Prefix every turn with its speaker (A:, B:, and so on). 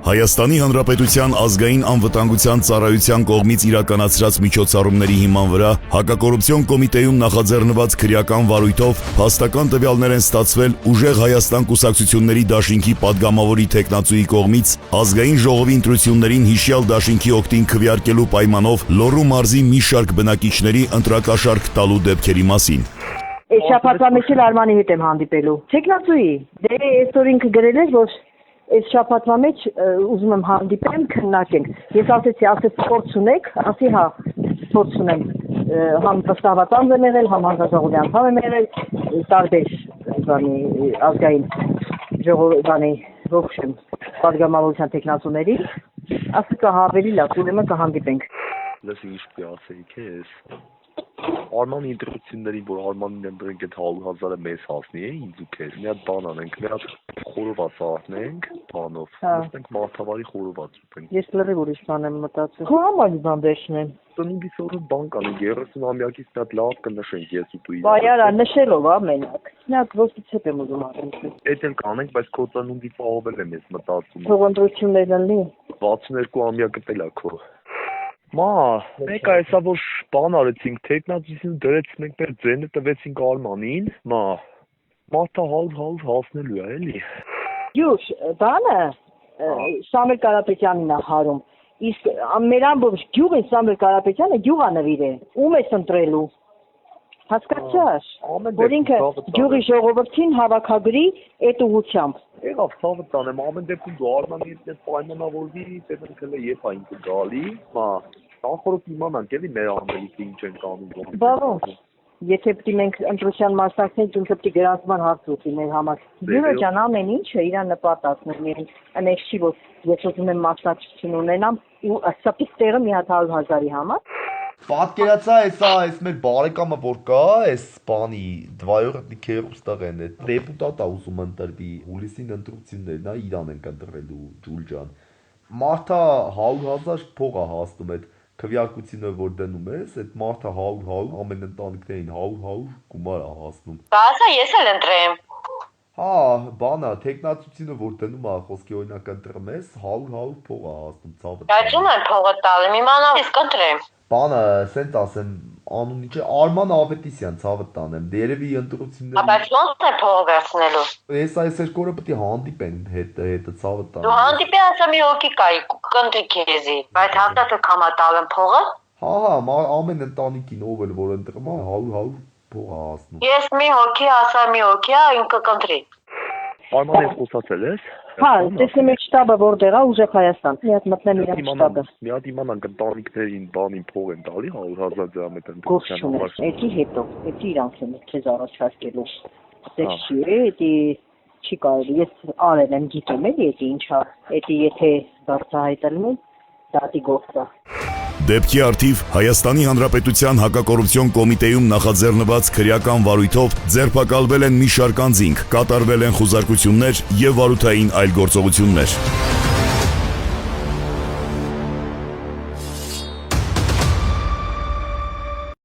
A: Հայաստանի Հանրապետության ազգային անվտանգության ծառայության կողմից իրականացրած միջոցառումների հիման վրա հակակոռուպցիոն կոմիտեում նախաձեռնված քրեական վարույթով փաստական տվյալներ են ստացվել ուժեղ Հայաստան կուսակցությունների դաշինքի падգամավորի տեխնացուի կողմից ազգային ժողովի ընտրություններին հիշյալ դաշինքի օգտին քվեարկելու պայմանով Լոռու մարզի մի շարք բնակիչների ընտրակաշառք տալու դեպքերի մասին։
B: Այս շաբաթվա մեջ էլ Արմանի հետ եմ հանդիպելու։ Տեխնացուի, դե այսօր ինքը գրել էր, որ այս շաբաթվա մեջ ուզում եմ հանդիպեմ, քննարկենք։ Ես ասեցի փորձ ունեք, ասի հա, փորձ ունեմ։ Համ վստահված եմ եղել, համ հանձնաժողովի անդամ եմ եղել, տարբեր ազգային ժողովի ողջույն падգամավորության տեխնացուների, ասի կհավելի լավ, ուրեմն կհանդիպենք։
C: Լսի ինչ պիասեի քեզ։ Արմանի ընտրություններին, որ Արմանին ընդրենք այդ 100,000-ը մեզ հասնի է ինձ ու քեզ։ Մի հատ բան անենք, մի հատ խորոված առնենք, բանով։ Նստենք մարդավարի խորոված ուտենք։
B: Ես լրիվ ուրիշ բան եմ մտածել։ Քո համալի բան դեշնեմ։
C: Ծնունդիս օրը բան կանենք, 30-ամյակից մի հատ լավ կնշենք ես ու դու։
B: Բայարա, նշելով ա մենակ։ Մի հատ ոստիցեպ եմ ուզում առնել։
C: Էդ էլ կանենք, բայց քո ծնունդի պահովել եմ ես մտածում։
B: Թող ընտրություններ լինի։
C: 62-ամյակը էլ է քո։ Մա, մեկ այսա որ բան արեցինք, տեխնացին դրեցինք մենք մեր ձենը տվեցինք Արմանին, մա, մարդը հասնելու է, էլի։
B: Յուշ, բանը, Սամվել Կարապետյանին է հարում, իսկ մեր ամբողջ գյուղին Սամվել Կարապետյանը գյուղ է նվիրել, ում ես ընտրելու, հասկացաս, որ ինքը գյուղի ժողովրդին հավաքագրի այդ ուղղությամբ։
C: Եղավ ցավը տանեմ, ամեն դեպքում դու Արմանի հետ պայմանավորվի, տեսնենք երբ այն կգալի, մա, նախորդ իմանանք էլի մեր ամերիկի ինչ են կանում։
B: Բա ոնց, եթե պետք է մենք ընտրության մասնակցենք, ինքը պետք է գրանցման հարց ուտի մեր համար։ Յուրա ջան, ամեն ինչը իր նպատակն է, անեքս չի որ ես ուզում եմ մասնակցություն ունենամ ու սպիտակ տեղը մի հատ 100,000-ի համար։
D: Պատկերացա այս մեր բարեկամը որ կա, այս բանի դվայորտնի քերուստաղեն է, դեպուտատ է ուզում ընտրվի, հուլիսին ընտրություններն է, իրան ենք ընտրվելու Ջուլ ջան։ Մարդը 100,000 փող է հասնում այդ քվեարկությունը որ դնում ես, այդ մարդը 100 ամեն ընտանիքներին 100 գումար է հասնում։
E: Բասա ես էլ ընտրեմ։
D: Հա, բանա, տեխնացությունը որ դնում է, խոսքի օրինակ ընտրում ես, 100 փող է հասնում ցավը։
E: Բայց ում են փողը տալը, իմանամ ես կընտրեմ։
D: Բանը, սենց ասեմ, անունի չէ, Արման Ավետիսյան ցավը տանեմ, երևի ընտրությունների։
E: Բայց ո՞նց է փողը վերցնելու։
D: Ես այս երկորը պետք է հանդիպեն հետը ցավը տանեմ։
E: Դու հանդիպի ասա մի հոգի կայի, կընտրի քեզի, բայց հաստատ կամա տալն փողը։
D: Հա, ամեն ընտանիքին ով էլ որ ընտրում է 100 փող է հասնում։
E: Ես մի հոգի ասա մի հոգի, ինքը կընտրի։
C: Արման հետ խոսացել ես։
B: Հա, տեսնեմ այդ շտաբը որտեղ է, ուժեղ Հայաստան։ Մի հատ մտնեմ իր շտաբը։
C: Մի հատ իմանանք ընտանիքներին բանին փող են տալի 100,000 դրամ այդ
B: ընտրության համար։ Էդի հետո, էդի իրանք են քեզ առաջարկելու։ Դες չի, էդի չի կարելի։ Ես արել եմ գիտեմ էլի էդի ինչա, էդի եթե բարձրահայտելն է, դատի գործ է։
A: Դեպքի արդիվ Հայաստանի Հանրապետության հակակոռուպցիոն կոմիտեում նախաձեռնված քրեական վարույթով ձերբակալվել են մի շարք անձինք, կատարվել են խուզարկություններ եւ վարութային այլ գործողություններ։